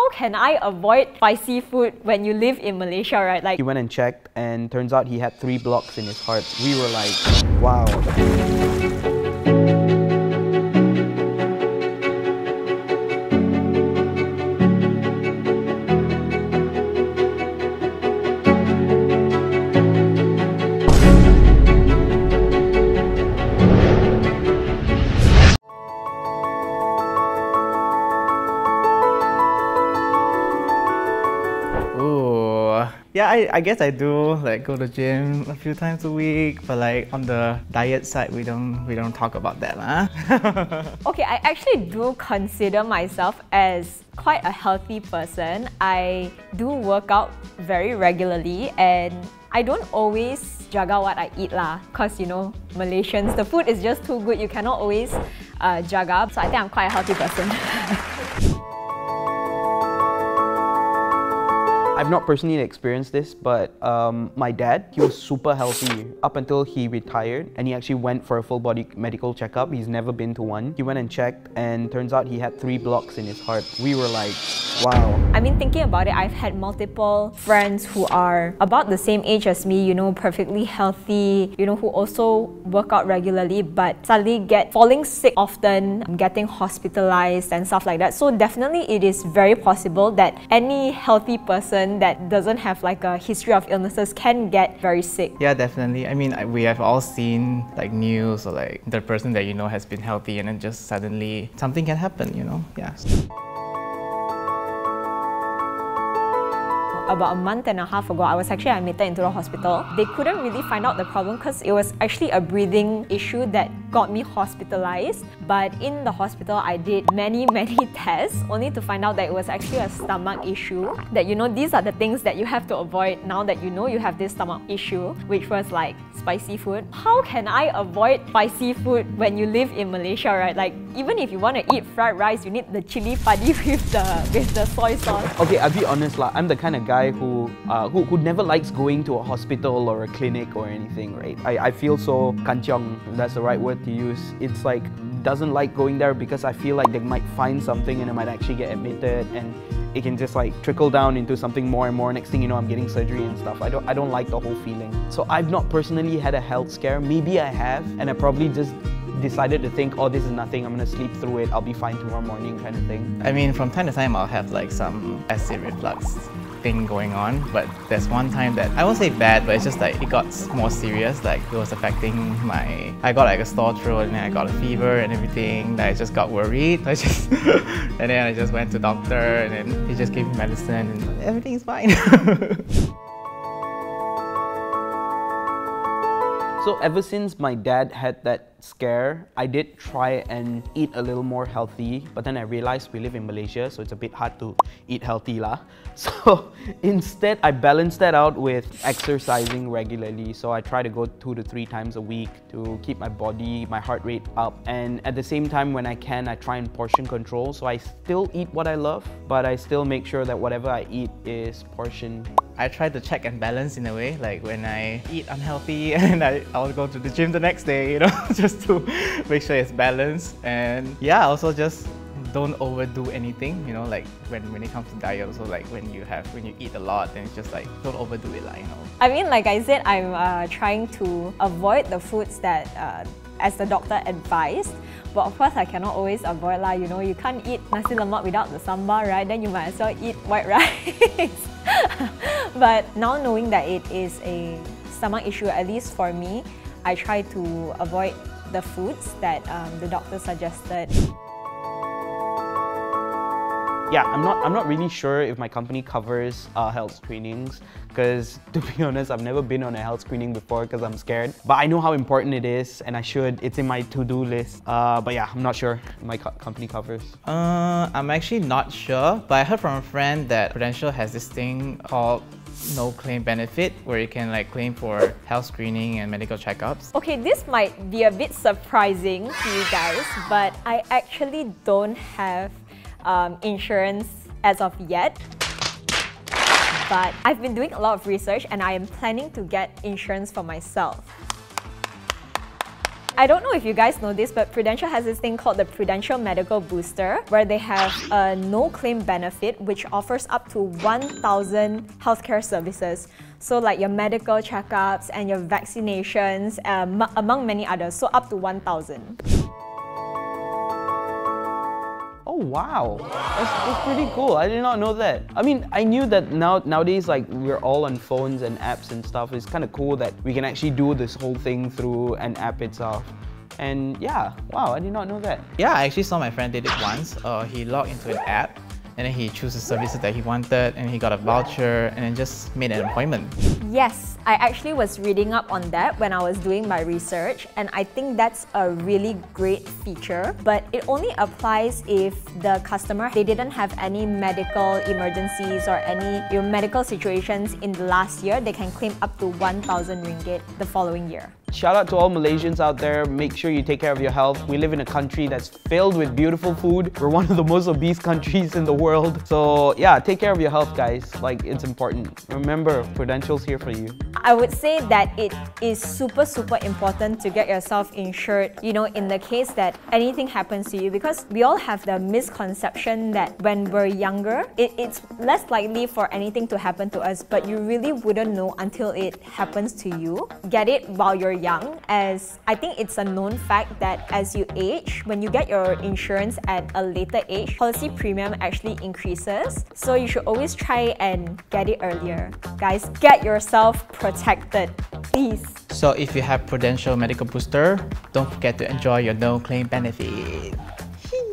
How can I avoid spicy food when you live in Malaysia, right? Like, He went and checked, and turns out he had 3 blocks in his heart. We were like, wow. Yeah, I guess I do like go to gym a few times a week, but like on the diet side, we don't talk about that, huh? okay, I actually do consider myself as quite a healthy person. I do work out very regularly and I don't always jaga what I eat lah, cause you know, Malaysians, the food is just too good. You cannot always jaga. So I think I'm quite a healthy person. I've not personally experienced this, but my dad, he was super healthy up until he retired, and he actually went for a full body medical checkup. He's never been to one. He went and checked, and turns out he had 3 blocks in his heart. We were like, wow. I mean, thinking about it, I've had multiple friends who are about the same age as me, you know, perfectly healthy, you know, who also work out regularly, but suddenly falling sick often, getting hospitalized and stuff like that. So definitely it is very possible that any healthy person that doesn't have like a history of illnesses can get very sick. Yeah, definitely. I mean, we have all seen like news or like the person that you know has been healthy and then just suddenly something can happen, you know? Yeah. About a month and a half ago, I was actually admitted into the hospital. They couldn't really find out the problem because it was actually a breathing issue that got me hospitalized. But in the hospital, I did many tests only to find out that it was actually a stomach issue. That, you know, these are the things that you have to avoid now that you know you have this stomach issue, which was like spicy food. How can I avoid spicy food when you live in Malaysia, right? Like, even if you want to eat fried rice, you need the chili padi with the soy sauce. Okay, I'll be honest lah. I'm the kind of guy who never likes going to a hospital or a clinic or anything, right? I feel so kanchiong, if that's the right word to use. It's like, doesn't like going there because I feel like they might find something and I might actually get admitted and it can just like trickle down into something more and more. Next thing you know, I'm getting surgery and stuff. I don't like the whole feeling. So I've not personally had a health scare. Maybe I have, and I probably just decided to think, oh, this is nothing, I'm gonna sleep through it, I'll be fine tomorrow morning kind of thing. I mean, from time to time, I'll have like some acid reflux thing going on, but there's one time that I won't say bad, but it's just like it got more serious. Like it was affecting I got like a sore throat and then I got a fever and everything. I just got worried. And then I just went to doctor and then he just gave me medicine and everything's fine. So ever since my dad had that scare, I did try and eat a little more healthy, but then I realized we live in Malaysia, so it's a bit hard to eat healthy lah. So instead, I balanced that out with exercising regularly. So I try to go 2 to 3 times a week to keep my body, my heart rate up. And at the same time, when I can, I try and portion control. So I still eat what I love, but I still make sure that whatever I eat is portioned. I try to check and balance in a way, like when I eat unhealthy and I'll go to the gym the next day, you know, just to make sure it's balanced. And yeah, also just don't overdo anything, you know, like when it comes to diet also, like when you eat a lot, then it's just like don't overdo it, like, you know. I mean, like I said, I'm trying to avoid the foods that as the doctor advised. But of course, I cannot always avoid lah. You know, you can't eat nasi lemak without the sambar, right? Then you might as well eat white rice. But now knowing that it is a stomach issue, at least for me, I try to avoid the foods that the doctor suggested. Yeah, I'm not really sure if my company covers health screenings, because to be honest, I've never been on a health screening before because I'm scared. But I know how important it is and I should. It's in my to-do list. But yeah, I'm not sure if my company covers. I'm actually not sure, but I heard from a friend that Prudential has this thing called no claim benefit, where you can like claim for health screening and medical checkups. Okay, this might be a bit surprising to you guys, but I actually don't have insurance as of yet. But I've been doing a lot of research and I am planning to get insurance for myself. I don't know if you guys know this, but Prudential has this thing called the Prudential Medical Booster, where they have a no-claim benefit which offers up to 1,000 healthcare services. So like your medical checkups and your vaccinations, among many others, so up to 1,000. Oh wow, that's pretty cool. I did not know that. I mean, I knew that nowadays, like, we're all on phones and apps and stuff. It's kind of cool that we can actually do this whole thing through an app itself. And yeah, wow, I did not know that. Yeah, I actually saw my friend did it once. He logged into an app and then he chose the services that he wanted and he got a voucher and then just made an appointment. Yes, I actually was reading up on that when I was doing my research, and I think that's a really great feature, but it only applies if the customer, they didn't have any medical emergencies or any medical situations in the last year. They can claim up to 1,000 ringgit the following year. Shout out to all Malaysians out there. Make sure you take care of your health. We live in a country that's filled with beautiful food. We're one of the most obese countries in the world. So yeah, take care of your health, guys. Like, it's important. Remember, Prudential's here for you. I would say that it is super important to get yourself insured, in the case that anything happens to you, because we all have the misconception that when we're younger, it's less likely for anything to happen to us, but you really wouldn't know until it happens to you. Get it while you're young, as I think it's a known fact that as you age, when you get your insurance at a later age, policy premium actually increases. So you should always try and get it earlier. Guys, get yourself protected, please. So if you have Prudential Medical Booster, don't forget to enjoy your no-claim benefit.